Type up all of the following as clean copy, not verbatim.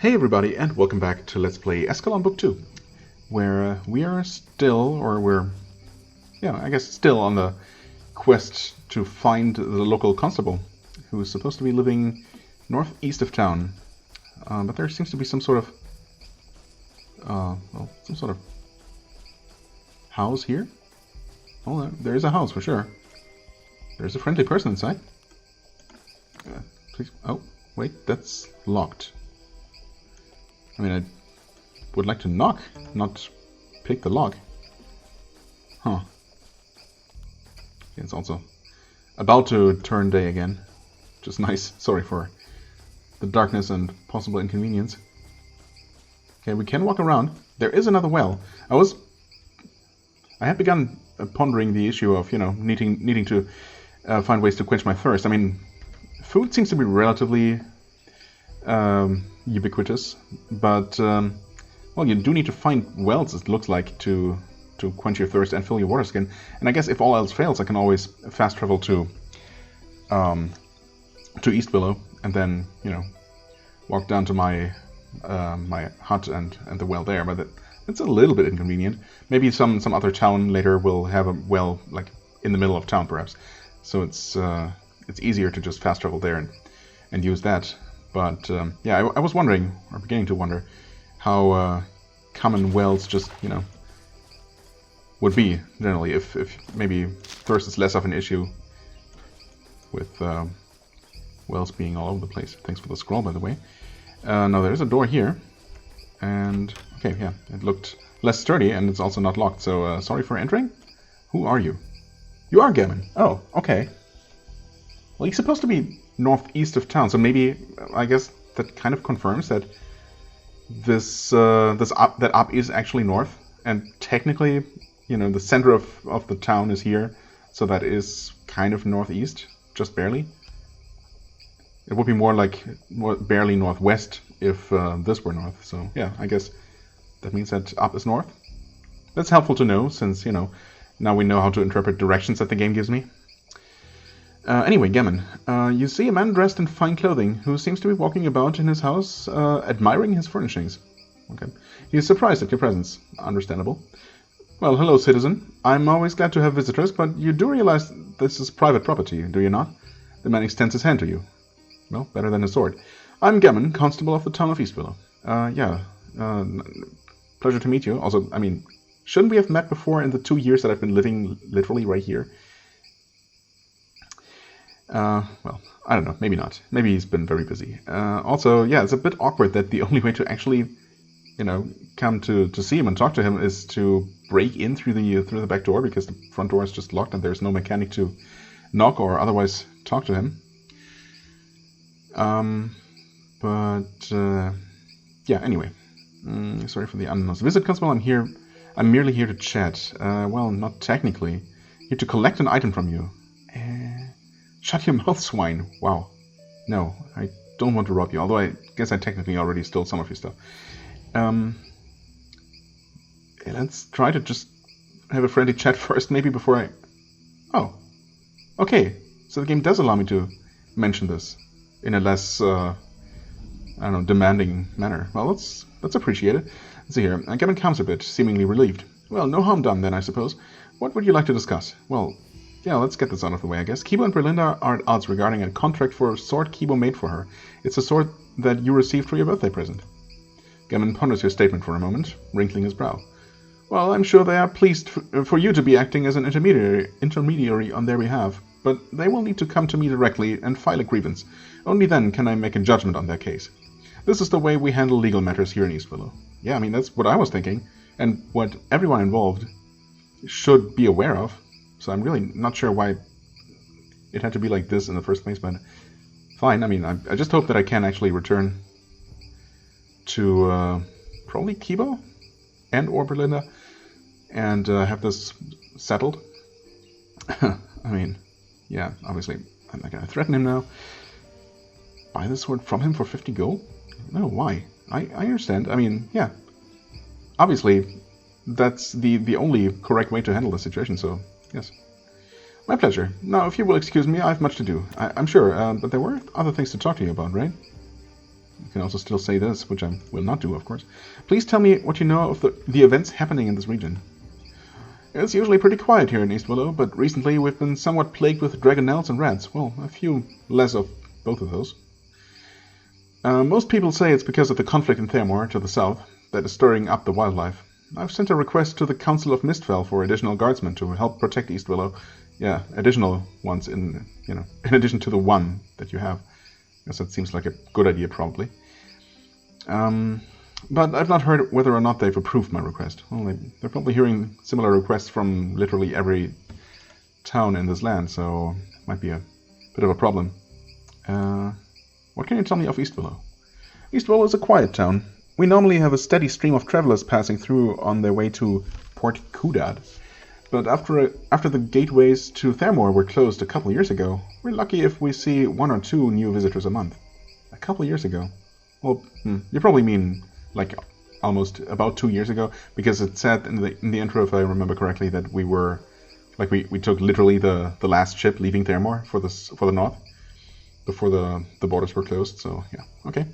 Hey everybody, and welcome back to Let's Play Eschalon Book 2, where we are still, I guess still on the quest to find the local constable, who is supposed to be living northeast of town. But there seems to be some sort of house here. Oh, there is a house for sure. There's a friendly person inside. Please, oh, wait, that's locked. I mean, I would like to knock, not pick the lock. Huh. It's also about to turn day again. Just nice. Sorry for the darkness and possible inconvenience. Okay, we can walk around. There is another well. I had begun pondering the issue of, needing to find ways to quench my thirst. I mean, food seems to be relatively ubiquitous, but well, you do need to find wells, it looks like, to quench your thirst and fill your water skin. And I guess if all else fails, I can always fast travel to East Willow and then walk down to my my hut and the well there. But it's a little bit inconvenient. Maybe some other town later will have a well like in the middle of town, perhaps. So it's easier to just fast travel there and use that. But yeah, I was wondering, or beginning to wonder, how common wells just, would be generally if maybe thirst is less of an issue with wells being all over the place. Thanks for the scroll, by the way. Now there's a door here, and okay, yeah, it looked less sturdy, and it's also not locked. So sorry for entering. Who are you? You are Gammon. Oh, okay. Well, he's supposed to be northeast of town, so maybe I guess that kind of confirms that that up is actually north, and technically, the center of the town is here, so that is kind of northeast, just barely. It would be more barely northwest if this were north. So yeah, I guess that means that up is north. That's helpful to know, since now we know how to interpret directions that the game gives me. Anyway, Gammon, you see a man dressed in fine clothing who seems to be walking about in his house, admiring his furnishings. Okay. He is surprised at your presence. Understandable. Well, hello, citizen. I'm always glad to have visitors, but you do realize this is private property, do you not? The man extends his hand to you. Well, better than his sword. I'm Gammon, constable of the town of East Willow. Pleasure to meet you. Also, I mean, shouldn't we have met before in the 2 years that I've been living literally right here? Well, I don't know, maybe not. Maybe he's been very busy. Also, yeah, it's a bit awkward that the only way to actually, come to see him and talk to him is to break in through the back door, because the front door is just locked and there's no mechanic to knock or otherwise talk to him. Yeah, anyway. Sorry for the unannounced visit, Constable. I'm merely here to chat. Well, not technically. Here to collect an item from you. Shut your mouth, swine. Wow. No, I don't want to rob you, although I guess I technically already stole some of your stuff. Let's try to just have a friendly chat first, maybe before I... Oh. Okay. So the game does allow me to mention this in a less, demanding manner. Well, let's appreciate it. Let's see here. Gammon comes a bit, seemingly relieved. Well, no harm done then, I suppose. What would you like to discuss? Well... yeah, let's get this out of the way, I guess. Keebo and Brelinda are at odds regarding a contract for a sword Keebo made for her. It's a sword that you received for your birthday present. Gammon ponders your statement for a moment, wrinkling his brow. Well, I'm sure they are pleased for you to be acting as an intermediary on their behalf, but they will need to come to me directly and file a grievance. Only then can I make a judgment on their case. This is the way we handle legal matters here in East Willow. Yeah, I mean, that's what I was thinking, and what everyone involved should be aware of. So I'm really not sure why it had to be like this in the first place, but fine. I mean, I just hope that I can actually return to probably Keebo and or Brelinda and have this settled. I mean, yeah, obviously I'm not going to threaten him now. Buy the sword from him for 50 gold? No, why? I understand. I mean, yeah. Obviously, that's the only correct way to handle the situation, so... yes. My pleasure. Now, if you will excuse me, I have much to do. I'm sure, but there were other things to talk to you about, right? You can also still say this, which I will not do, of course. Please tell me what you know of the events happening in this region. It's usually pretty quiet here in East Willow, but recently we've been somewhat plagued with dragonelles and rats. Well, a few less of both of those. Most people say it's because of the conflict in Thaermore to the south that is stirring up the wildlife. I've sent a request to the Council of Mistfell for additional guardsmen to help protect East Willow. Yeah, additional ones in addition to the one that you have. I guess that seems like a good idea, probably. But I've not heard whether or not they've approved my request. Well, they're probably hearing similar requests from literally every town in this land, so it might be a bit of a problem. What can you tell me of East Willow? East Willow is a quiet town. We normally have a steady stream of travelers passing through on their way to Port Kudad. But after the gateways to Thaermore were closed a couple years ago, we're lucky if we see 1 or 2 new visitors a month. A couple years ago? Well, you probably mean like almost about 2 years ago, because it said in the intro, if I remember correctly, that we were like we took literally the last ship leaving Thaermore for the north before the borders were closed. So yeah, okay.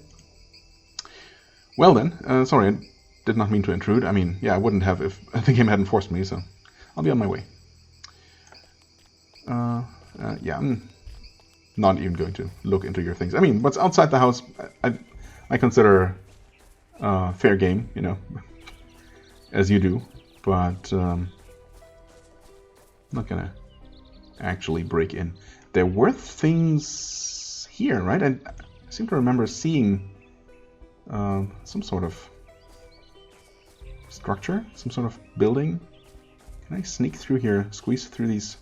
Well then, sorry, I did not mean to intrude. I mean, yeah, I wouldn't have if the game hadn't forced me. So I'll be on my way. Yeah, I'm not even going to look into your things. I mean, what's outside the house, I consider fair game, as you do, but I'm not gonna actually break in. There were things here, right? I seem to remember seeing some sort of structure, some sort of building. Can I sneak through here, squeeze through these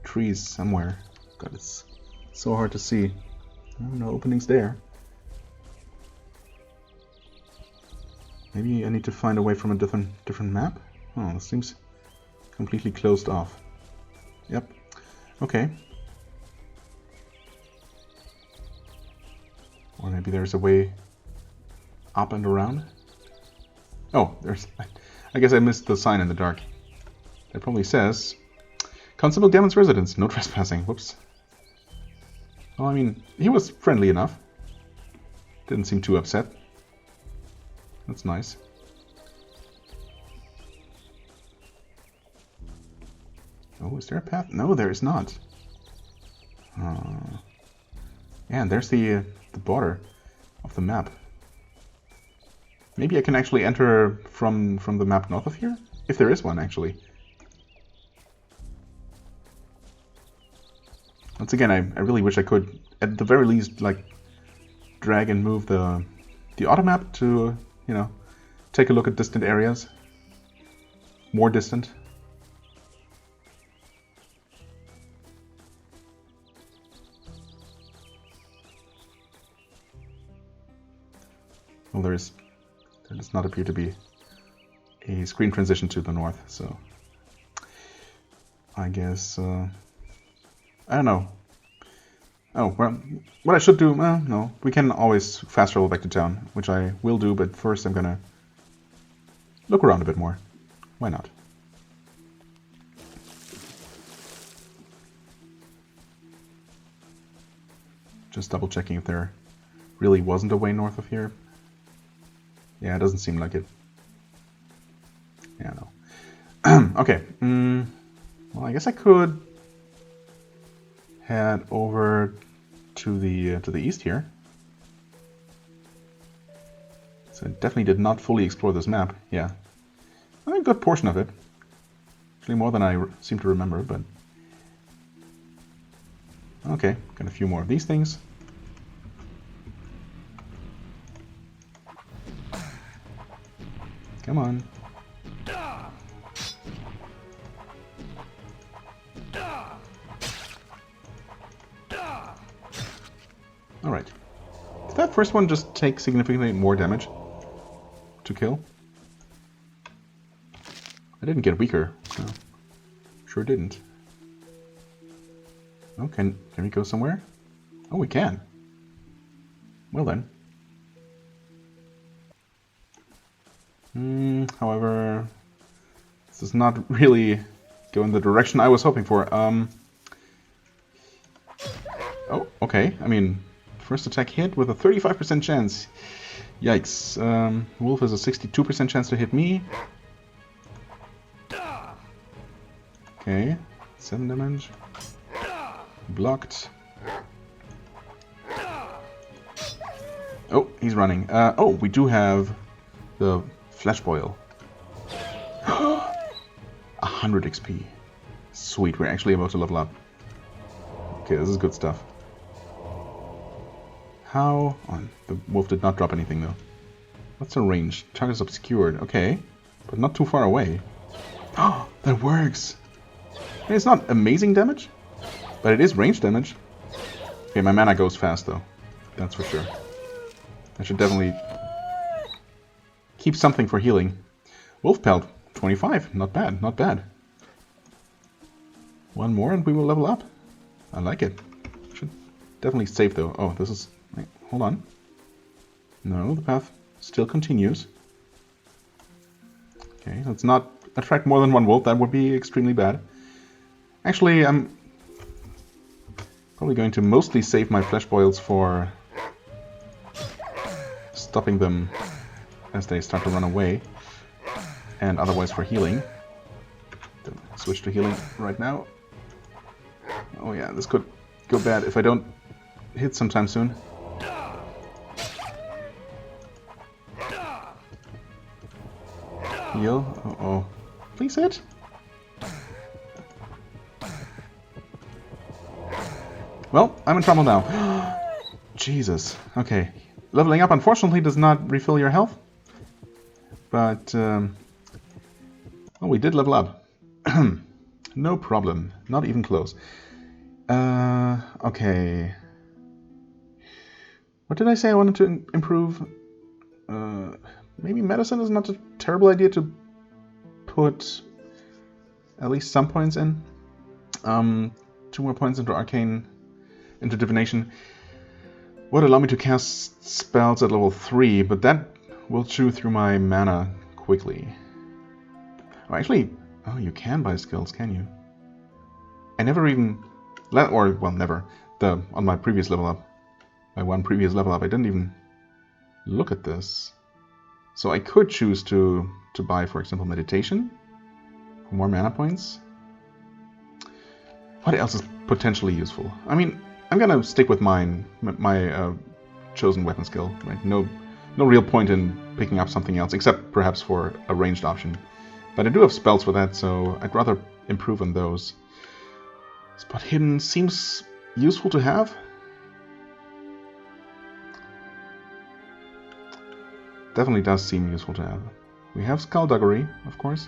trees somewhere? God, it's so hard to see. Oh, no openings there. Maybe I need to find a way from a different map? Oh, this seems completely closed off. Yep. Okay. Or maybe there's a way up and around? Oh, I guess I missed the sign in the dark. It probably says Constable Gammon's residence, no trespassing. Whoops. Well, I mean, he was friendly enough. Didn't seem too upset. That's nice. Oh, is there a path? No, there is not. Yeah, and there's the border of the map. Maybe I can actually enter from the map north of here? If there is one, actually. Once again, I really wish I could, at the very least, like, drag and move the auto map to, take a look at distant areas. More distant. Well, there does not appear to be a screen transition to the north, so I guess, I don't know. Oh, well, what I should do, well, no, we can always fast travel back to town, which I will do, but first I'm gonna look around a bit more. Why not? Just double checking if there really wasn't a way north of here. Yeah, it doesn't seem like it. Yeah, no. Okay. Well, I guess I could head over to the east here. So I definitely did not fully explore this map. Yeah, I think a good portion of it. Actually, more than I seem to remember. But okay, got a few more of these things. Come on. Alright. Did that first one just take significantly more damage to kill? I didn't get weaker. No. Sure didn't. Oh, can we go somewhere? Oh, we can. Well then. However, this does not really go in the direction I was hoping for. Oh, okay. I mean, First attack hit with a 35% chance. Yikes. Wolf has a 62% chance to hit me. Okay. 7 damage. Blocked. Oh, he's running. Oh, we do have the flesh boil. 100 XP. Sweet, we're actually about to level up. Okay, this is good stuff. How? Oh, the wolf did not drop anything though. What's the range? Target is obscured. Okay, but not too far away. Oh, that works! I mean, it's not amazing damage, but it is range damage. Okay, my mana goes fast though. That's for sure. I should definitely keep something for healing. Wolf Pelt, 25. Not bad, not bad. One more and we will level up. I like it. Should definitely save though. Oh, this is... Wait, hold on. No, the path still continues. Okay, let's not attract more than one wolf. That would be extremely bad. Actually, I'm probably going to mostly save my flesh boils for stopping them as they start to run away, and otherwise for healing. Switch to healing right now. Oh yeah, this could go bad if I don't hit sometime soon. Heal. Uh-oh. Please hit. Well, I'm in trouble now. Jesus. Okay. Leveling up, unfortunately, does not refill your health. But, oh, we did level up. No problem. Not even close. Okay. What did I say I wanted to improve? Maybe medicine is not a terrible idea to put at least some points in. 2 more points into arcane, into divination. Would allow me to cast spells at level 3, but that will chew through my mana quickly. Oh, actually, oh, you can buy skills, can you? I never even, or well, never. On my previous level up, my one previous level up, I didn't even look at this. So I could choose to buy, for example, meditation for more mana points. What else is potentially useful? I mean, I'm gonna stick with my chosen weapon skill. Right? No real point in picking up something else, except perhaps for a ranged option. But I do have spells for that, so I'd rather improve on those. Spot hidden seems useful to have. Definitely does seem useful to have. We have Skullduggery, of course.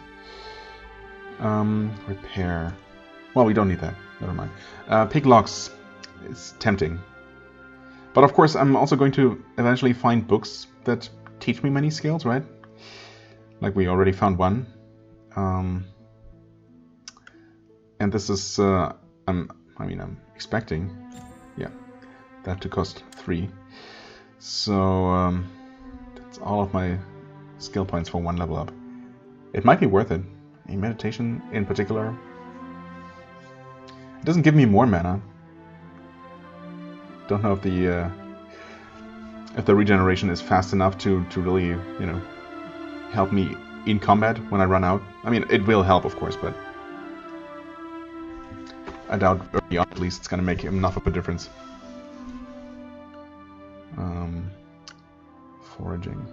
Repair. Well, we don't need that. Never mind. Pick locks. It's tempting. But of course, I'm also going to eventually find books that teach me many skills, right? Like we already found one. And this is, I'm expecting, yeah, that to cost 3. So, that's all of my skill points for 1 level up. It might be worth it. A meditation in particular. It doesn't give me more mana. Don't know if the regeneration is fast enough to really, you know, help me in combat when I run out. I mean, it will help, of course, but I doubt early on at least it's gonna make enough of a difference. Foraging.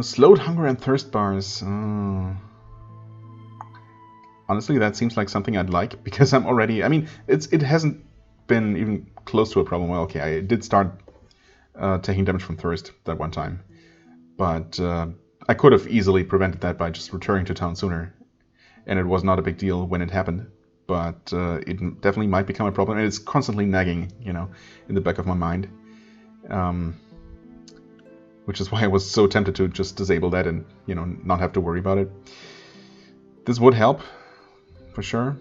Slowed hunger and thirst bars. Honestly, that seems like something I'd like, because I'm already... I mean, it hasn't been even close to a problem. Well, okay, I did start taking damage from thirst that one time. But I could have easily prevented that by just returning to town sooner. And it was not a big deal when it happened. But it definitely might become a problem. And it's constantly nagging, you know, in the back of my mind. Which is why I was so tempted to just disable that and, you know, not have to worry about it. This would help, for sure.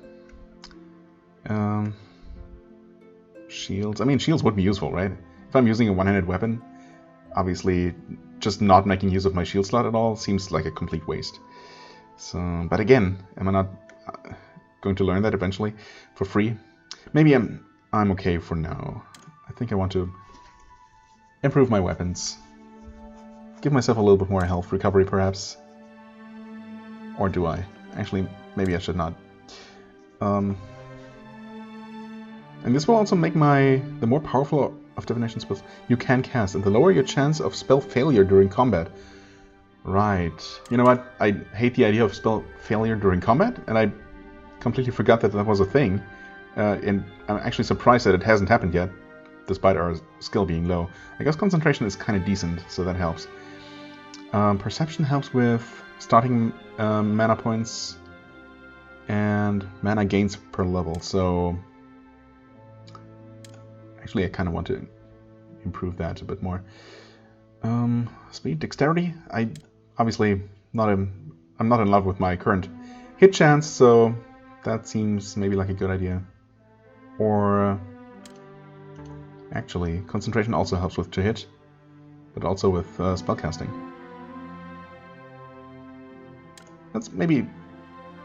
Shields. I mean, shields would be useful, right? If I'm using a one-handed weapon, obviously just not making use of my shield slot at all seems like a complete waste. So, but again, am I not going to learn that eventually for free? Maybe I'm I'm okay for now. I think I want to improve my weapons. Give myself a little bit more health recovery, perhaps. Or do I? Actually, maybe I should not. And this will also make the more powerful of divination spells you can cast, and the lower your chance of spell failure during combat. Right. You know what? I hate the idea of spell failure during combat, and I completely forgot that that was a thing. And I'm actually surprised that it hasn't happened yet, despite our skill being low. I guess concentration is kind of decent, so that helps. Perception helps with starting mana points and mana gains per level, so actually I kind of want to improve that a bit more. Speed, dexterity, I'm not in love with my current hit chance, so that seems maybe like a good idea. Or actually, concentration also helps with to hit, but also with spellcasting. Let's maybe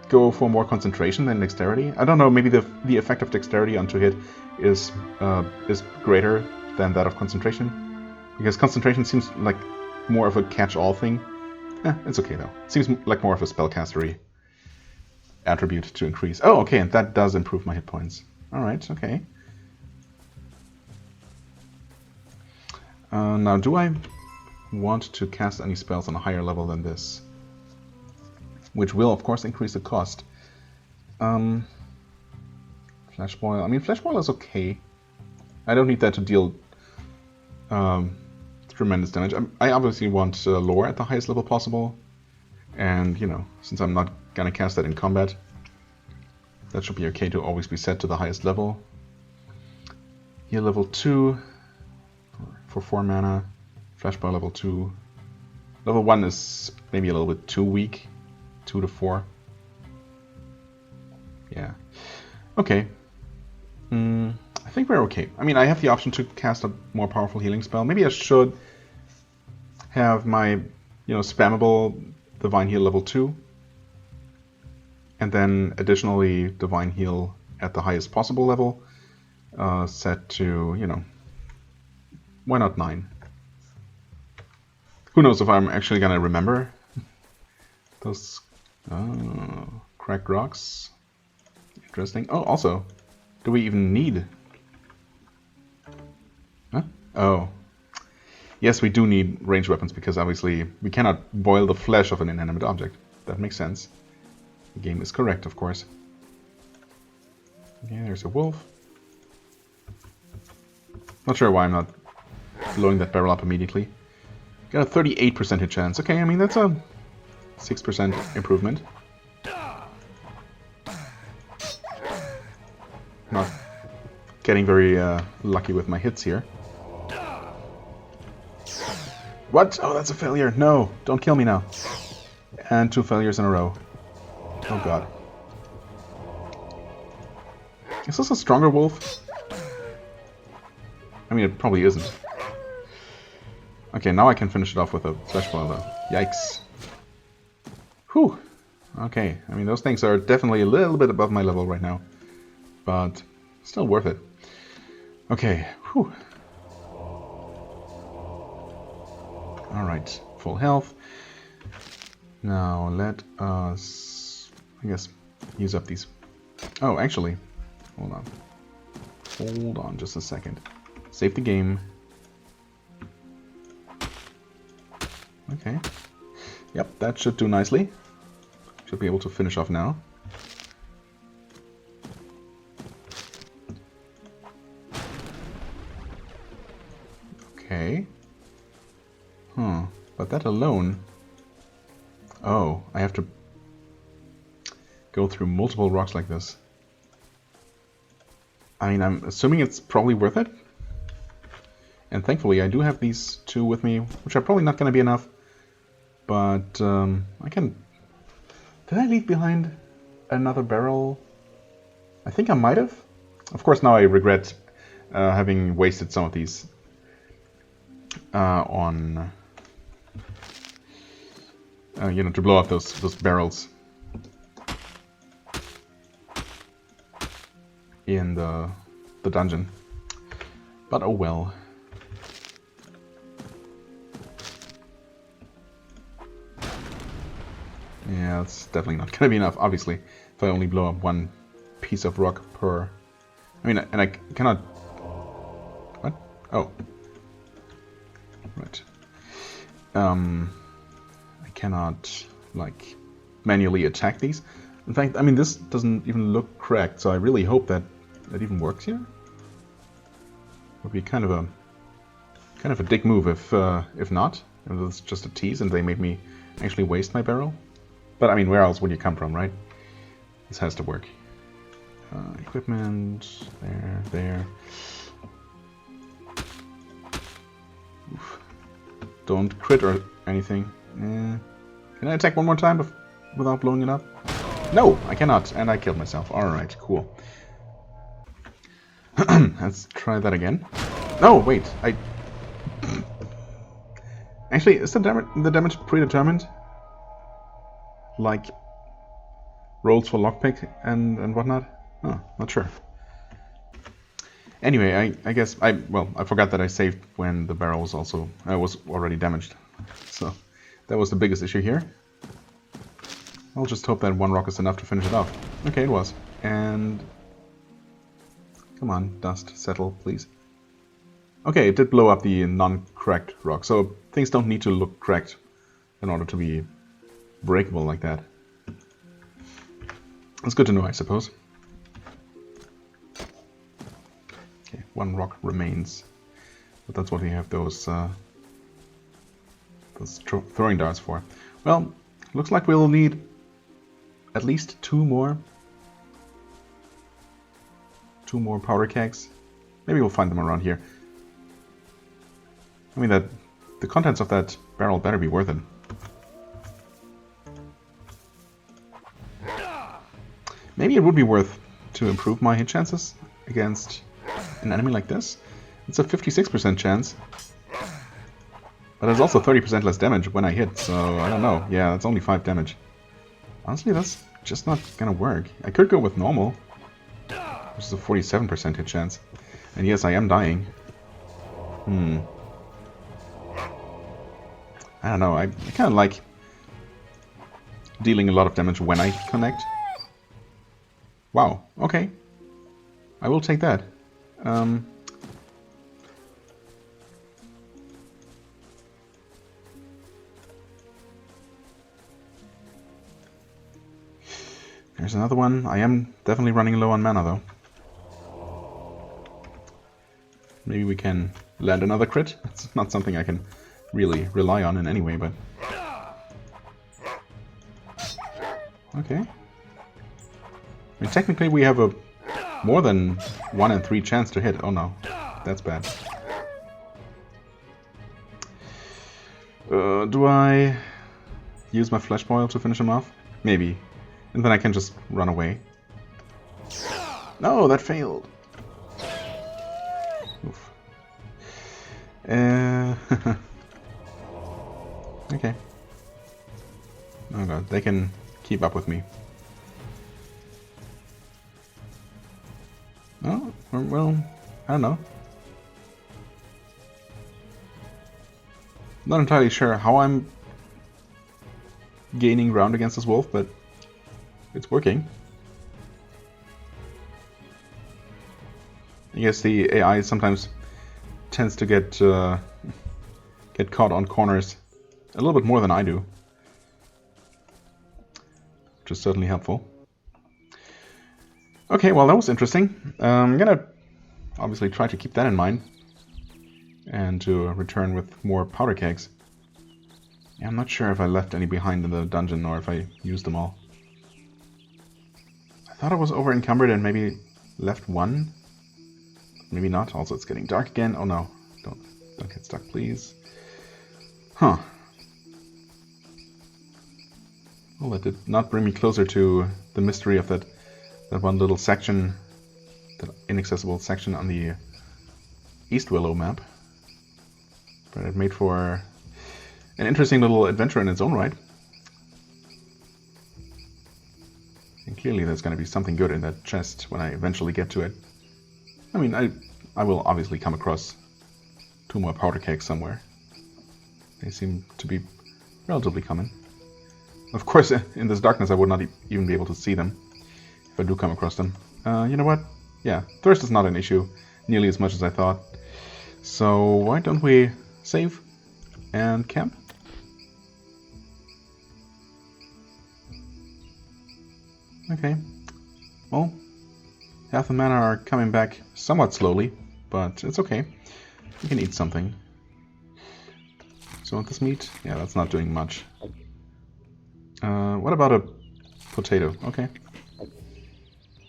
go for more concentration than dexterity. I don't know, maybe the effect of dexterity on to hit is greater than that of concentration, because concentration seems like more of a catch-all thing. It's okay though. It seems like more of a spellcastery attribute to increase. Oh, okay, and that does improve my hit points. Alright, okay. Now, do I want to cast any spells on a higher level than this? Which will, of course, increase the cost. Flash Boil. I mean, Flash Boil is okay. I don't need that to deal tremendous damage. I obviously want lore at the highest level possible. And, you know, since I'm not gonna cast that in combat, that should be okay to always be set to the highest level. Heal level 2 for 4 mana. Flash Boil level 2. Level 1 is maybe a little bit too weak. 2 to 4. Yeah. Okay. I think we're okay. I mean, I have the option to cast a more powerful healing spell. Maybe I should have my, spammable Divine Heal level 2. And then additionally Divine Heal at the highest possible level. Set to, why not 9? Who knows if I'm actually gonna remember those cracked rocks. Interesting. Oh, also, do we even need... Huh? Oh. Yes, we do need ranged weapons, because obviously we cannot boil the flesh of an inanimate object. That makes sense. The game is correct, of course. Okay, there's a wolf. Not sure why I'm not blowing that barrel up immediately. Got a 38% hit chance. Okay, I mean, that's a 6% improvement. Not getting very lucky with my hits here. What? Oh, that's a failure. No, don't kill me now. And 2 failures in a row. Oh god. Is this a stronger wolf? I mean, it probably isn't. Okay, now I can finish it off with a flesh boil though. Yikes. Whew. Okay, I mean, those things are definitely a little bit above my level right now. But still worth it. Okay, whew. Alright, full health. Now let us, I guess, use up these. Oh, actually, hold on. Hold on just a second. Save the game. Okay. Yep, that should do nicely. Should be able to finish off now. Okay. But that alone... Oh, I have to go through multiple rocks like this. I mean, I'm assuming it's probably worth it. And thankfully I do have these 2 with me, which are probably not going to be enough. But I can... Did I leave behind another barrel? I think I might have. Of course, now I regret having wasted some of these on... to blow up those barrels in the the dungeon. But oh well. Yeah, that's definitely not going to be enough, obviously, if I only blow up one piece of rock per... I mean, and I cannot... What? Oh. Right. I cannot, like, manually attack these. In fact, I mean, this doesn't even look correct, so I really hope that that even works here. Would be kind of a dick move if not. If it's just a tease and they made me actually waste my barrel. But I mean, where else would you come from, right? This has to work. Equipment, there. Oof. Don't crit or anything. Can I attack one more time without blowing it up? No, I cannot, and I killed myself. Alright, cool. Let's try that again. No, wait, Actually, is the damage predetermined? Like rolls for lockpick and whatnot? Oh, not sure. Anyway, I guess I forgot that I saved when the barrel was already damaged. So that was the biggest issue here. I'll just hope that one rock is enough to finish it off. Okay, it was. And come on, dust, settle, please. Okay, it did blow up the non-cracked rock, so things don't need to look cracked in order to be breakable like that. It's good to know, I suppose. Okay, one rock remains, but that's what we have those throwing darts for. Well, looks like we'll need at least two more powder kegs. Maybe we'll find them around here. I mean, the contents of that barrel better be worth it. Maybe it would be worth to improve my hit chances against an enemy like this. It's a 56% chance. But it's also 30% less damage when I hit, so I don't know. Yeah, that's only 5 damage. Honestly, that's just not gonna work. I could go with normal, which is a 47% hit chance. And yes, I am dying. I don't know, I kind of like dealing a lot of damage when I connect. Wow, okay. I will take that. There's another one. I am definitely running low on mana, though. Maybe we can land another crit. It's not something I can really rely on in any way, but... Okay. I mean, technically we have a more than 1 in 3 chance to hit. Oh no, that's bad. Do I use my flesh boil to finish him off? Maybe. And then I can just run away. No, that failed. Oof. Okay. Oh god, they can keep up with me. Oh, well, I don't know. Not entirely sure how I'm gaining ground against this wolf, but it's working. I guess the AI sometimes tends to get caught on corners a little bit more than I do, which is certainly helpful. Okay, well, that was interesting. I'm gonna obviously try to keep that in mind and to return with more powder kegs. Yeah, I'm not sure if I left any behind in the dungeon or if I used them all. I thought I was over encumbered and maybe left one. Maybe not. Also, it's getting dark again. Oh no, don't get stuck, please. Huh. Well, that did not bring me closer to the mystery of that one little section, that inaccessible section on the East Willow map. But it made for an interesting little adventure in its own right. And clearly there's going to be something good in that chest when I eventually get to it. I mean, I will obviously come across 2 more powder kegs somewhere. They seem to be relatively common. Of course, in this darkness I would not even be able to see them if I do come across them. You know what? Yeah, thirst is not an issue nearly as much as I thought. So why don't we save and camp? Okay. Well, half the mana are coming back somewhat slowly, but it's okay. We can eat something. So want this meat? Yeah, that's not doing much. What about a potato? Okay.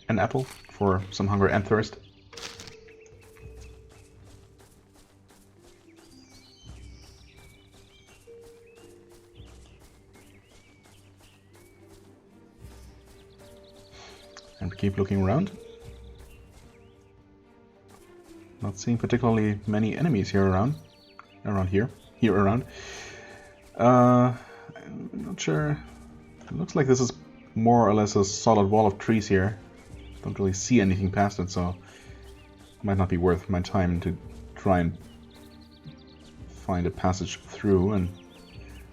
An apple for some hunger and thirst. And we keep looking around. Not seeing particularly many enemies here around. Around. I'm not sure. It looks like this is more or less a solid wall of trees here. Don't really see anything past it, so it might not be worth my time to try and find a passage through and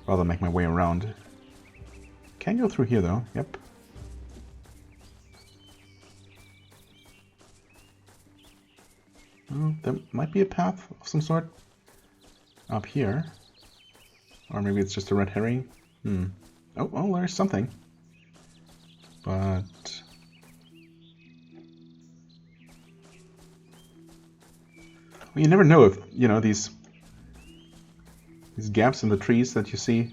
rather make my way around. Can go through here though, yep. Oh, there might be a path of some sort up here. Or maybe it's just a red herring. Oh, well, there's something. But well, you never know if, you know, these gaps in the trees that you see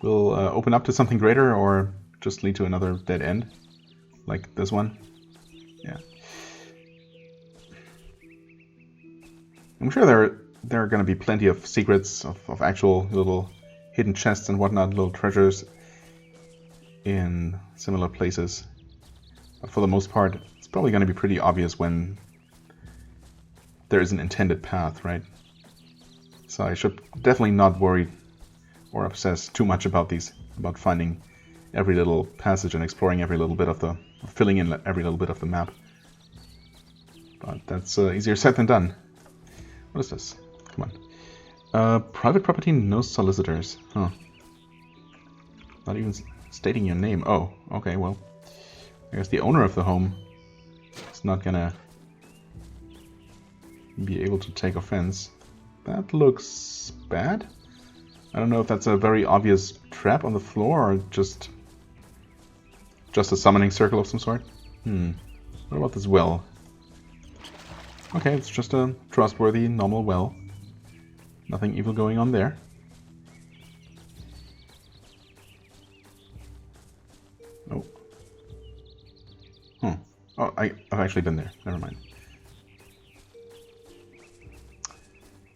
will open up to something greater or just lead to another dead end, like this one. Yeah. I'm sure there are going to be plenty of secrets, of actual little hidden chests and whatnot, little treasures in similar places. But for the most part, it's probably going to be pretty obvious when there is an intended path, right? So I should definitely not worry or obsess too much about finding every little passage and exploring every little bit of filling in every little bit of the map. But that's easier said than done. What is this? Come on. Private property, no solicitors. Huh. Not even stating your name. Oh, okay, well. I guess the owner of the home is not gonna be able to take offense. That looks bad. I don't know if that's a very obvious trap on the floor or just a summoning circle of some sort. What about this well? Okay, it's just a trustworthy, normal well. Nothing evil going on there. Oh. Oh, I've actually been there. Never mind.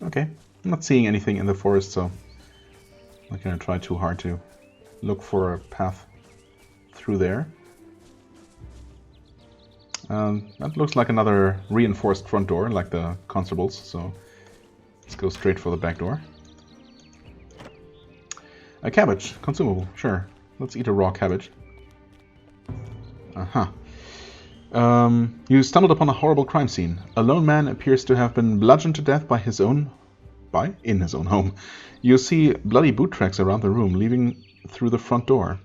Okay, I'm not seeing anything in the forest, so I'm not gonna try too hard to look for a path through there. That looks like another reinforced front door, like the constables, so let's go straight for the back door. A cabbage, consumable, sure. Let's eat a raw cabbage. You stumbled upon a horrible crime scene. A lone man appears to have been bludgeoned to death in his own home. You see bloody boot tracks around the room, leading through the front door.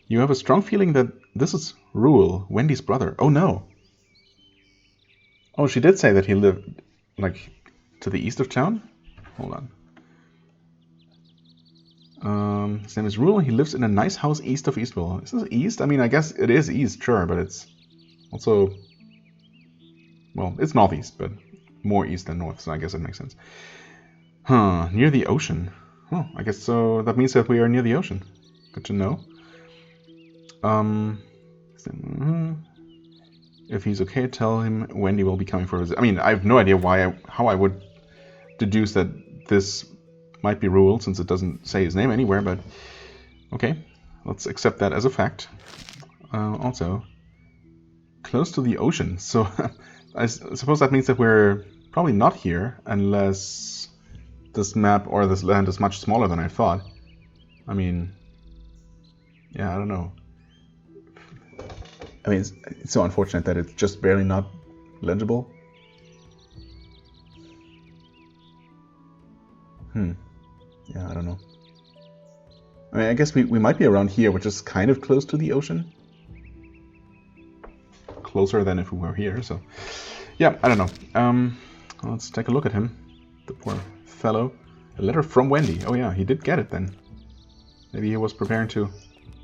You have a strong feeling that this is Rule, Wendy's brother. Oh no! Oh, she did say that he lived, like, to the east of town? Hold on. His name is Rule, and he lives in a nice house east of Eastville. Is this east? I mean, I guess it is east, sure, but it's also... Well, it's northeast, but more east than north, so I guess it makes sense. Near the ocean. Oh, I guess so. That means that we are near the ocean. Good to know. If he's okay, tell him Wendy will be coming for a visit. I mean, I have no idea how I would deduce that this might be Rule, since it doesn't say his name anywhere, but okay, let's accept that as a fact. Also, close to the ocean, so I suppose that means that we're probably not here, unless this map or this land is much smaller than I thought. I mean, yeah, I don't know. I mean, it's so unfortunate that it's just barely not legible. Yeah, I don't know. I mean, I guess we might be around here, which is kind of close to the ocean. Closer than if we were here, so... Yeah, I don't know. Let's take a look at him. The poor fellow. A letter from Wendy. Oh yeah, he did get it then. Maybe he was preparing to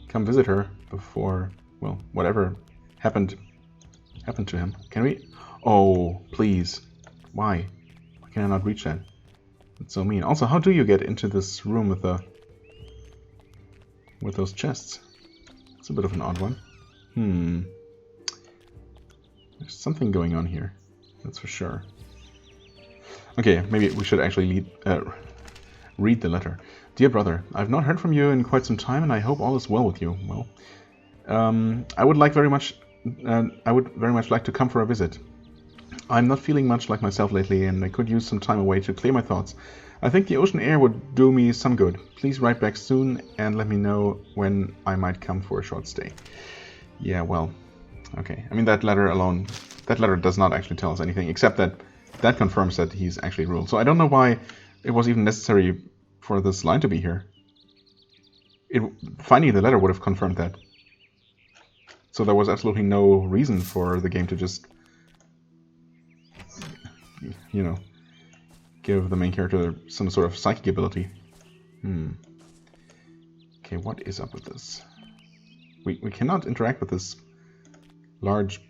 come visit her before, well, whatever happened to him. Can we? Oh, please. Why? Why can I not reach that? That's so mean. Also, how do you get into this room with those chests? It's a bit of an odd one. There's something going on here. That's for sure. Okay, maybe we should actually read the letter. Dear brother, I've not heard from you in quite some time, and I hope all is well with you. Well, I would very much like to come for a visit. I'm not feeling much like myself lately, and I could use some time away to clear my thoughts. I think the ocean air would do me some good. Please write back soon and let me know when I might come for a short stay. Yeah, well, okay. I mean, that letter does not actually tell us anything, except that confirms that he's actually ruled. So I don't know why it was even necessary for this line to be here. Finding the letter would have confirmed that. So there was absolutely no reason for the game to just, you know, give the main character some sort of psychic ability. Okay, what is up with this? We cannot interact with this large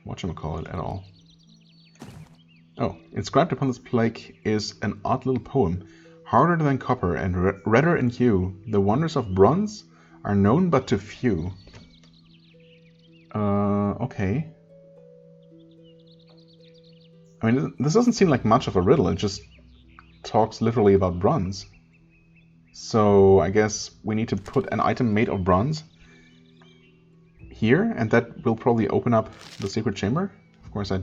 whatchamacallit at all. Oh, inscribed upon this plaque is an odd little poem. Harder than copper and redder in hue, the wonders of bronze are known but to few. Okay. I mean, this doesn't seem like much of a riddle, it just talks literally about bronze. So I guess we need to put an item made of bronze here, and that will probably open up the secret chamber. Of course, I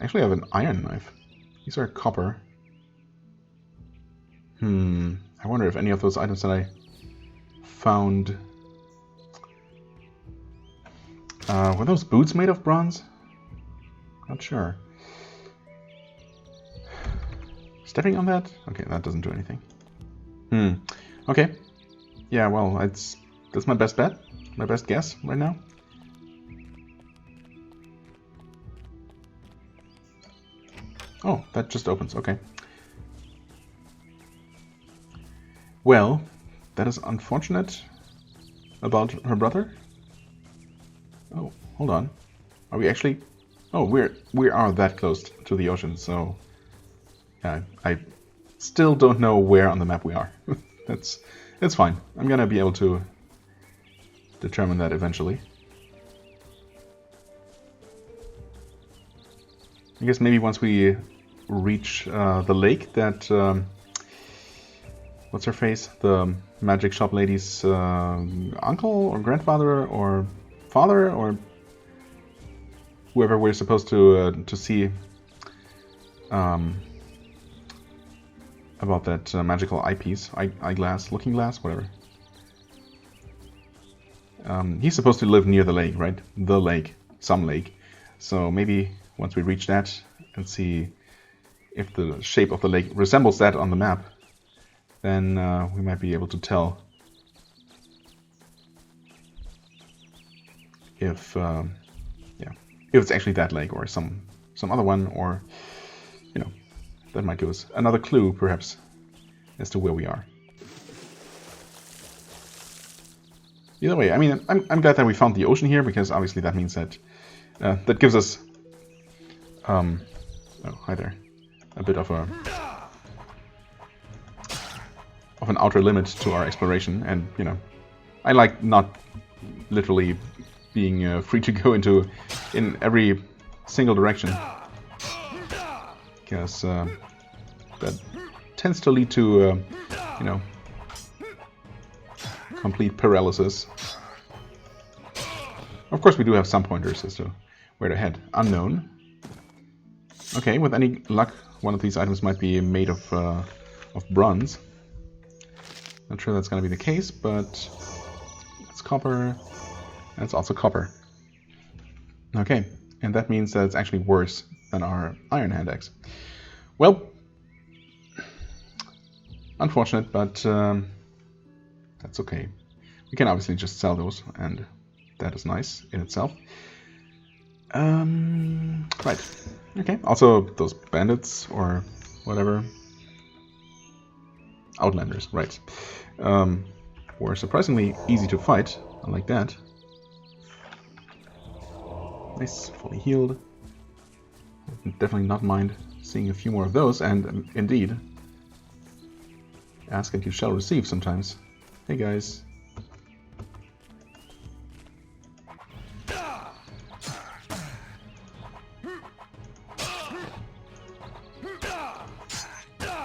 actually have an iron knife. These are copper. I wonder if any of those items that I found... were those boots made of bronze? Not sure. Stepping on that? Okay, that doesn't do anything. Okay. Yeah, well, that's my best bet. My best guess right now. Oh, that just opens. Okay. Well, that is unfortunate about her brother. Oh, hold on. Are we actually... Oh, we are that close to the ocean, so... Yeah, I still don't know where on the map we are. It's fine. I'm gonna be able to determine that eventually. I guess maybe once we reach the lake that... what's her face? The magic shop lady's uncle or grandfather or father or whoever we're supposed to see about that magical eyepiece, eyeglass, looking glass, whatever. He's supposed to live near the lake, right? The lake, some lake. So maybe once we reach that and see if the shape of the lake resembles that on the map, then we might be able to tell if it's actually that lake or some other one, or you know, that might give us another clue perhaps as to where we are. Either way, I mean, I'm glad that we found the ocean here, because obviously that means that that gives us oh, hi there, a bit of an outer limit to our exploration. And you know, I like not literally being free to go in every single direction, because that tends to lead to you know, complete paralysis. Of course, we do have some pointers as to where to head. Unknown. Okay, with any luck, one of these items might be made of bronze. Not sure that's going to be the case, but it's copper. And it's also copper. Okay, And that means that it's actually worse than our iron hand axe. Well, unfortunate, but that's okay. We can obviously just sell those, and that is nice in itself. Right. Okay. Also, those bandits or whatever. Outlanders, right. Were surprisingly easy to fight. I like that. Nice, fully healed. Definitely not mind seeing a few more of those, and indeed, ask and you shall receive sometimes. Hey guys.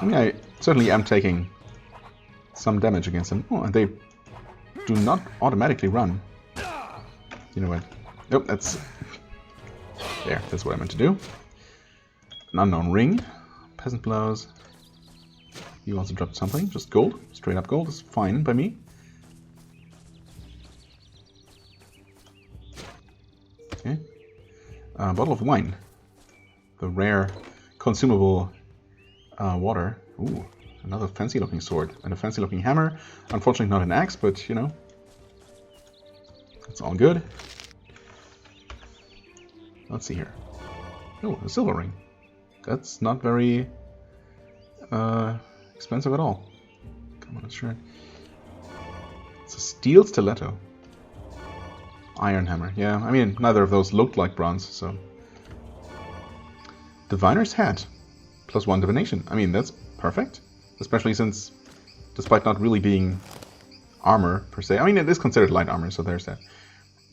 I mean, I certainly am taking some damage against them. Oh, and they do not automatically run. You know what? Nope, that's... There, that's what I meant to do. An unknown ring. Peasant blouse. You also dropped something. Just gold. Straight up gold is fine by me. Okay. Bottle of wine. The rare consumable water. Ooh, another fancy looking sword. And a fancy looking hammer. Unfortunately not an axe, but you know. It's all good. Let's see here. Oh, a silver ring. That's not very expensive at all. Come on, let's try. It's a steel stiletto. Iron hammer. Yeah, I mean, neither of those looked like bronze, so... Diviner's hat. +1 divination. I mean, that's perfect. Especially since, despite not really being armor, per se. I mean, it is considered light armor, so there's that.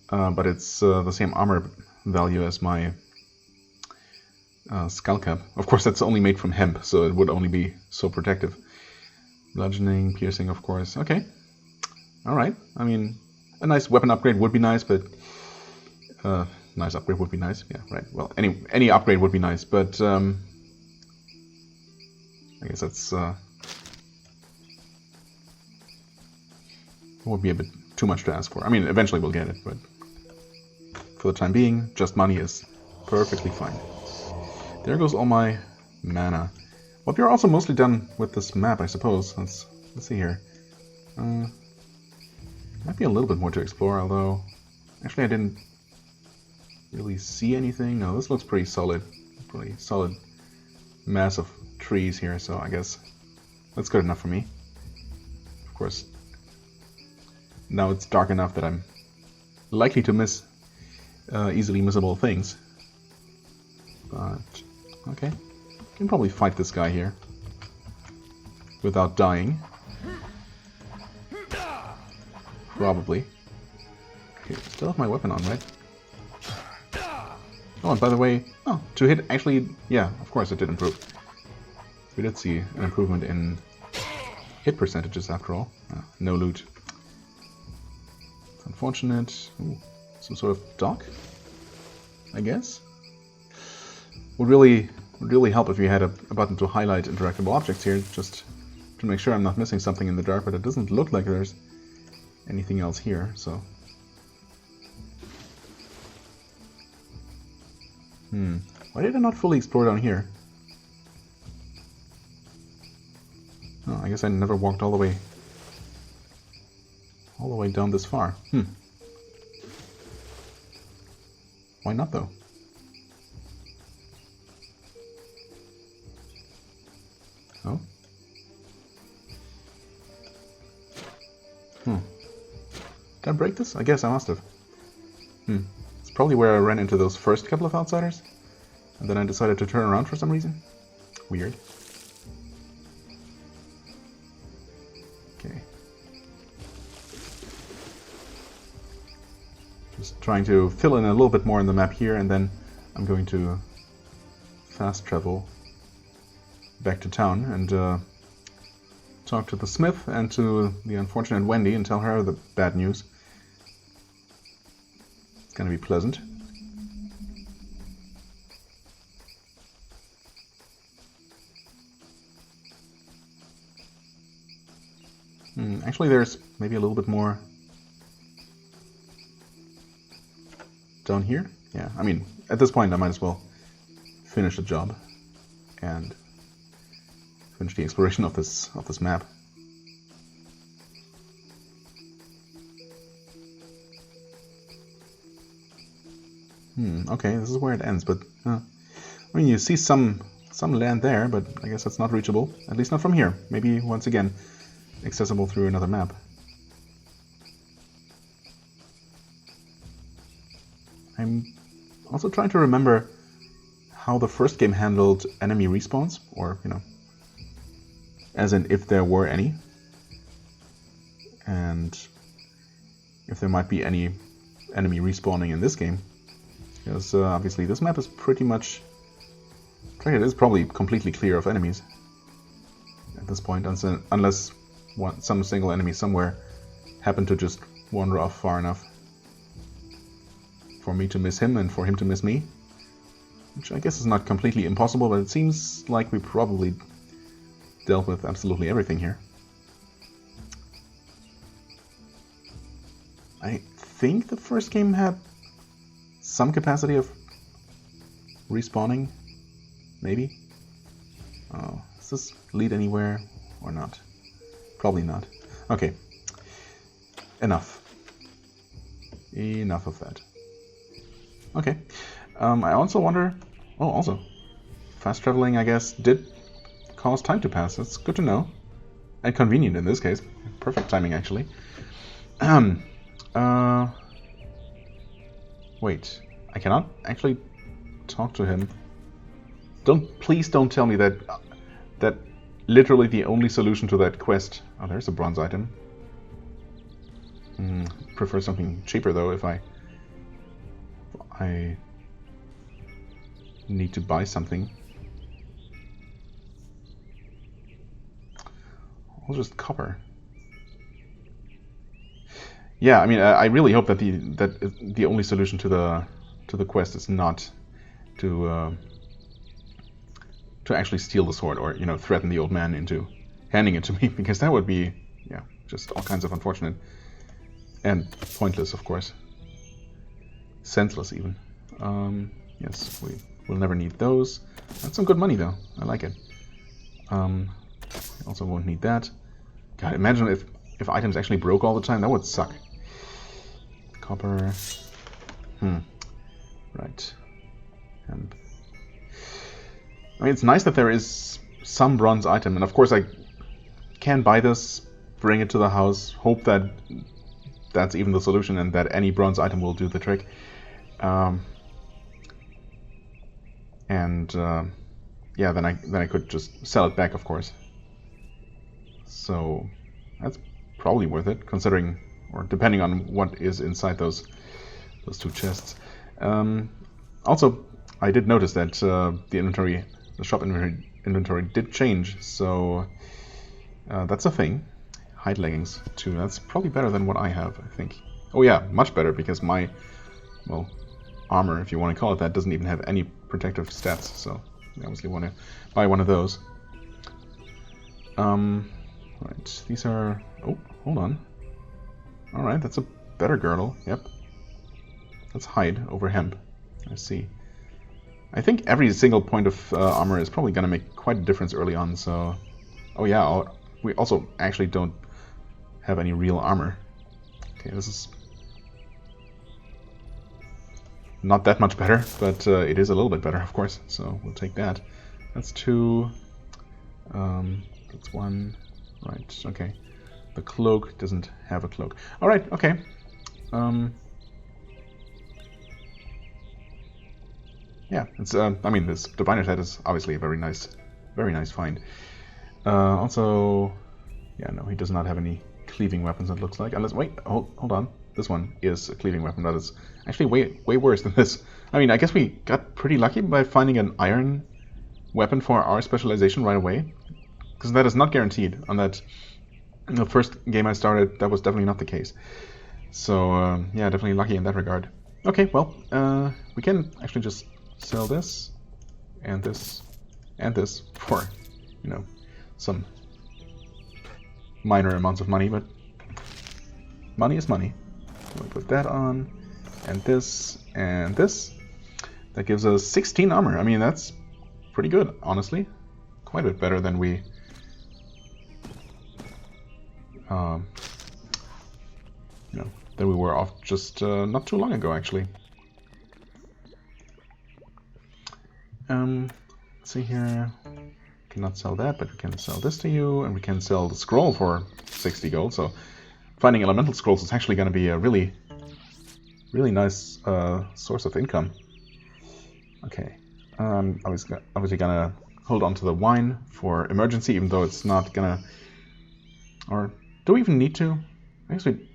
But it's the same armor value as my skull cap. Of course, that's only made from hemp, so it would only be so protective. Bludgeoning, piercing, of course. Okay. Alright. I mean, a nice weapon upgrade would be nice, but... nice upgrade would be nice. Yeah, right. Well, any upgrade would be nice, but... I guess that's... would be a bit too much to ask for. I mean, eventually we'll get it, but... For the time being, just money is perfectly fine. There goes all my mana. Well, we're also mostly done with this map, I suppose. Let's see here. Might be a little bit more to explore, although... Actually, I didn't really see anything. No, this looks pretty solid. Pretty solid mass of trees here, so I guess that's good enough for me. Of course, now it's dark enough that I'm likely to miss easily missable things. But, okay. Can probably fight this guy here without dying. Probably. Okay, still have my weapon on, right? Oh, and by the way, oh, to hit, actually, yeah, of course it did improve. We did see an improvement in hit percentages after all. No loot. It's unfortunate. Ooh, some sort of dock, I guess. Would really help if you had a button to highlight interactable objects here, just to make sure I'm not missing something in the dark, but it doesn't look like there's anything else here, so... Why did I not fully explore down here? Oh, I guess I never walked all the way down this far. Why not, though? Oh? Did I break this? I guess I must have. It's probably where I ran into those first couple of outsiders, and then I decided to turn around for some reason. Weird. Okay. Just trying to fill in a little bit more in the map here, and then I'm going to fast travel back to town and talk to the smith and to the unfortunate Wendy and tell her the bad news. It's gonna be pleasant. Actually, there's maybe a little bit more down here? Yeah, I mean, at this point I might as well finish the job and finish the exploration of this map. Okay, this is where it ends, but I mean, you see some land there, but I guess that's not reachable, at least not from here. Maybe once again accessible through another map. I'm also trying to remember how the first game handled enemy respawns, or, you know, as in if there were any, and if there might be any enemy respawning in this game, because obviously this map is pretty much, it is probably completely clear of enemies at this point, unless some single enemy somewhere happened to just wander off far enough for me to miss him and for him to miss me, which I guess is not completely impossible, but it seems like we probably dealt with absolutely everything here. I think the first game had some capacity of respawning, maybe? Oh, does this lead anywhere or not? Probably not. Okay, enough. Enough of that. Okay, I also wonder, oh, also, fast traveling, I guess, did cause time to pass. That's good to know. And convenient in this case. Perfect timing, actually. Wait, I cannot actually talk to him. Please don't tell me that literally the only solution to that quest. Oh, there's a bronze item. Prefer something cheaper though if I need to buy something. I'll just copper. Yeah, I mean, I really hope that the only solution to the quest is not to actually steal the sword, or, you know, threaten the old man into handing it to me, because that would be, yeah, just all kinds of unfortunate and pointless, of course, senseless even. Yes, we will never need those. That's some good money though. I like it. Also won't need that. God, imagine if items actually broke all the time. That would suck. Copper. Right. And I mean, it's nice that there is some bronze item, and of course I can buy this, bring it to the house, hope that that's even the solution, and that any bronze item will do the trick. Yeah, then I could just sell it back, of course. So that's probably worth it, considering, or depending on what is inside those two chests. Also, I did notice that the shop inventory did change, so that's a thing. Hide leggings too. That's probably better than what I have, I think. Oh yeah, much better, because my, well, armor, if you want to call it that, doesn't even have any protective stats, so I obviously want to buy one of those. Right, these are... Oh, hold on. Alright, that's a better girdle, yep. Let's hide over hemp. I see. I think every single point of armor is probably going to make quite a difference early on, so... Oh yeah, we also actually don't have any real armor. Okay, this is not that much better, but it is a little bit better, of course, so we'll take that. That's 2. That's 1. Right, okay. The cloak doesn't have a cloak. Alright, okay. Yeah, it's I mean, this diviner's head is obviously a very nice find. Also, yeah, no, he does not have any cleaving weapons, it looks like. Unless, wait, hold on. This one is a cleaving weapon. That is actually way worse than this. I mean, I guess we got pretty lucky by finding an iron weapon for our specialization right away, because that is not guaranteed. On that, the first game I started, that was definitely not the case. So yeah, definitely lucky in that regard. Okay, well, we can actually just sell this and this and this for, you know, some minor amounts of money, but money is money. So we'll put that on, and this, and this. That gives us 16 armor. I mean, that's pretty good, honestly. Quite a bit better than we... than we were off just not too long ago, actually. Let's see here. Cannot sell that, but we can sell this to you, and we can sell the scroll for 60 gold. So finding elemental scrolls is actually going to be a really nice source of income. Okay, obviously gonna hold on to the wine for emergency, even though it's not gonna... Or do we even need to? I guess we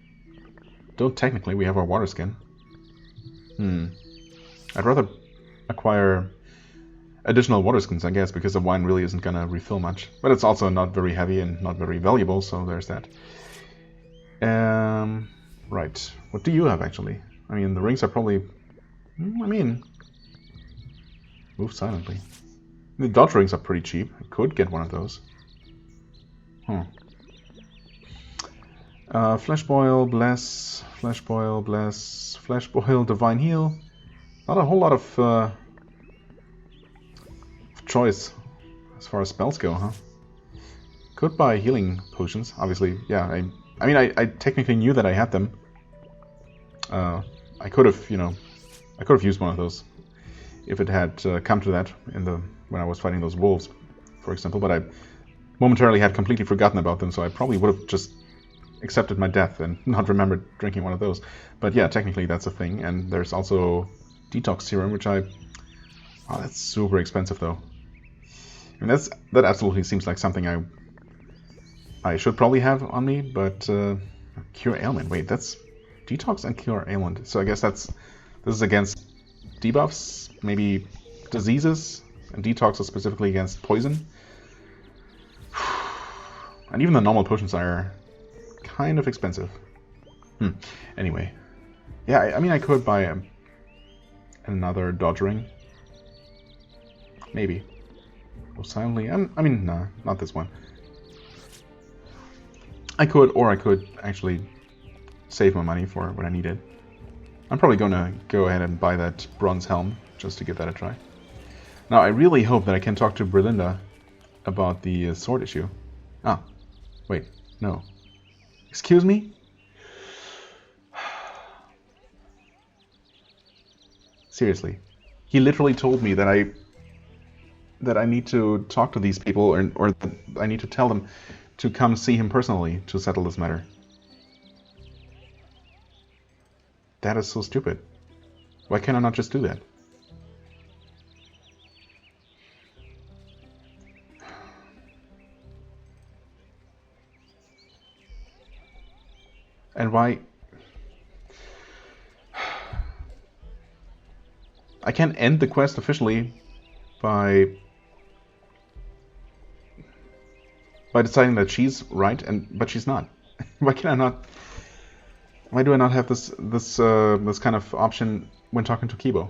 don't technically. We have our water skin. I'd rather acquire additional water skins, I guess, because the wine really isn't gonna refill much. But it's also not very heavy and not very valuable, so there's that. Right. What do you have, actually? I mean, the rings are probably... Move silently. The dodge rings are pretty cheap. I could get one of those. Flesh boil, bless, flesh boil, bless, flesh boil, divine heal. Not a whole lot of choice as far as spells go, huh? Could buy healing potions, obviously. Yeah, I mean, I technically knew that I had them. I could have, I could have used one of those if it had come to that when I was fighting those wolves, for example. But I momentarily had completely forgotten about them, so I probably would have just accepted my death and not remembered drinking one of those. But yeah, technically that's a thing. And there's also detox serum, which oh, that's super expensive though. I mean, that absolutely seems like something I should probably have on me. But cure ailment. Wait, that's detox and cure ailment. So I guess this is against debuffs, maybe diseases, and detox is specifically against poison. And even the normal potions are kind of expensive. Anyway. Yeah, I mean, I could buy another dodge ring. Maybe. Go silently. I mean, no, not this one. I could actually save my money for when I need it. I'm probably going to go ahead and buy that bronze helm just to give that a try. Now, I really hope that I can talk to Brelinda about the sword issue. Ah, wait, no. Excuse me? Seriously. He literally told me that I need to talk to these people, or that I need to tell them to come see him personally to settle this matter. That is so stupid. Why can't I not just do that? And why... I can't end the quest officially by deciding that she's right, but she's not. Why can I not... Why do I not have this kind of option when talking to Keebo?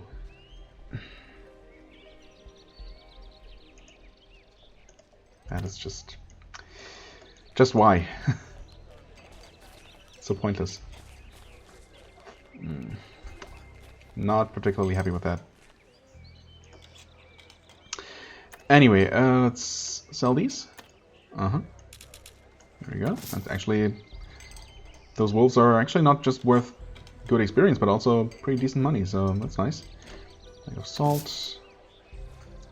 That is just why. So pointless. Not particularly happy with that. Anyway, let's sell these. There we go. That's actually... Those wolves are actually not just worth good experience, but also pretty decent money, so that's nice. Bag of salt.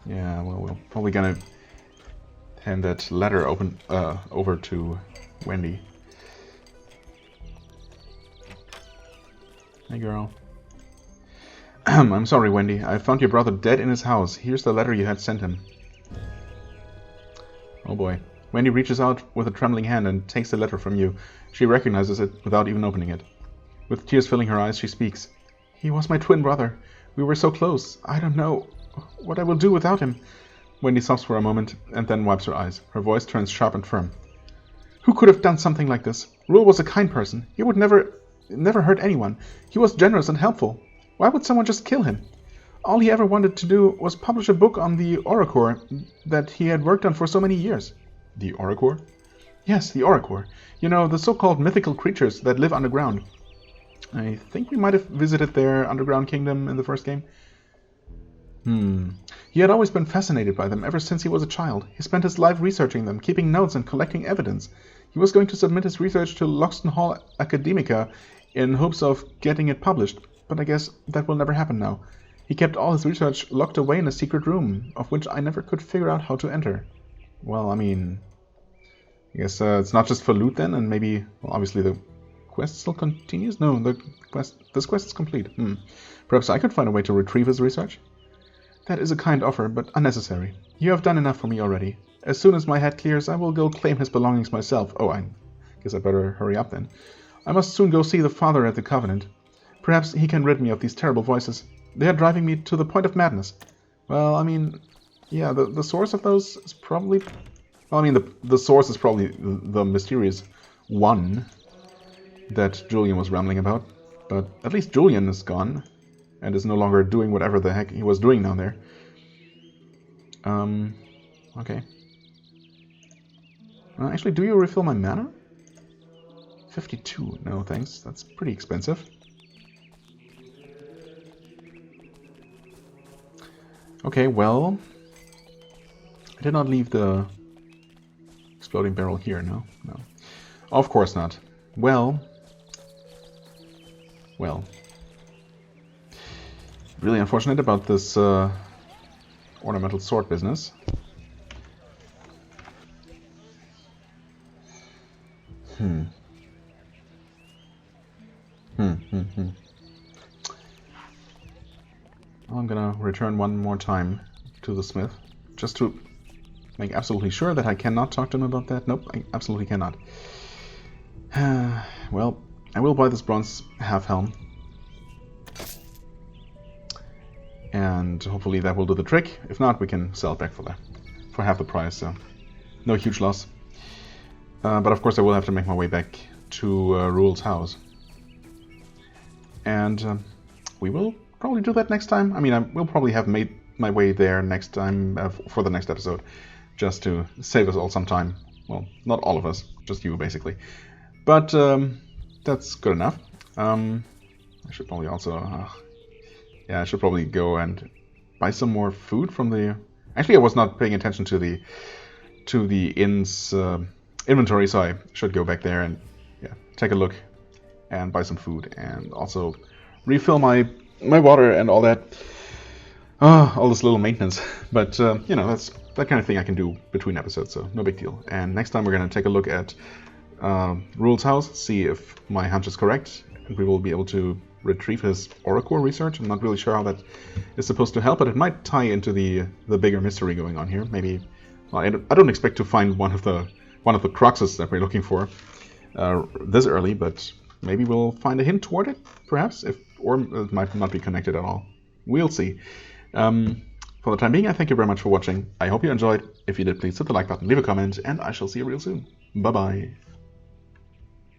Yeah, well, we're probably gonna hand that letter over to Wendy. Hey, girl. I'm sorry, Wendy. I found your brother dead in his house. Here's the letter you had sent him. Oh boy. Wendy reaches out with a trembling hand and takes the letter from you. She recognizes it without even opening it. With tears filling her eyes, she speaks. He was my twin brother. We were so close. I don't know what I will do without him. Wendy sobs for a moment and then wipes her eyes. Her voice turns sharp and firm. Who could have done something like this? Rule was a kind person. He would never hurt anyone. He was generous and helpful. Why would someone just kill him? All he ever wanted to do was publish a book on the Oracore that he had worked on for so many years. The Oracore? Yes, the Oracore. You know, the so-called mythical creatures that live underground. I think we might have visited their underground kingdom in the first game. He had always been fascinated by them ever since he was a child. He spent his life researching them, keeping notes and collecting evidence. He was going to submit his research to Loxton Hall Academica in hopes of getting it published, but I guess that will never happen now. He kept all his research locked away in a secret room, of which I never could figure out how to enter. Well, I mean, I guess it's not just for loot then, and maybe, well, obviously the quest still continues? No, this quest is complete. Perhaps I could find a way to retrieve his research? That is a kind offer, but unnecessary. You have done enough for me already. As soon as my head clears, I will go claim his belongings myself. Oh, I guess I better hurry up then. I must soon go see the father at the Covenant. Perhaps he can rid me of these terrible voices. They are driving me to the point of madness. Well, I mean, yeah, the source of those is probably... Well, I mean, the source is probably the mysterious one that Julian was rambling about. But at least Julian is gone and is no longer doing whatever the heck he was doing down there. Okay. Actually, do you refill my mana? 52. No, thanks. That's pretty expensive. Okay, well... I did not leave the exploding barrel here, no? No. Of course not. Well... Really unfortunate about this ornamental sword business. Well, I'm gonna return one more time to the smith, just to make absolutely sure that I cannot talk to him about that. Nope, I absolutely cannot. Well, I will buy this bronze half-helm. And hopefully that will do the trick. If not, we can sell it back for half the price, so no huge loss. But of course I will have to make my way back to Rule's house. And we will probably do that next time. I mean, I will probably have made my way there next time for the next episode, just to save us all some time. Well, not all of us, just you basically. But that's good enough. I should probably also... yeah, I should probably go and buy some more food from the... Actually, I was not paying attention to the inn's inventory, so I should go back there and take a look and buy some food and also refill my water and all that. All this little maintenance. But, you know, that's that kind of thing I can do between episodes, so no big deal. And next time we're going to take a look at Rule's house, see if my hunch is correct, and we will be able to retrieve his Oracle research. I'm not really sure how that is supposed to help, but it might tie into the bigger mystery going on here. Maybe, well, I don't expect to find one of the cruxes that we're looking for this early, but maybe we'll find a hint toward it, perhaps, or it might not be connected at all. We'll see. For the time being, I thank you very much for watching. I hope you enjoyed. If you did, please hit the like button, leave a comment, and I shall see you real soon. Bye-bye.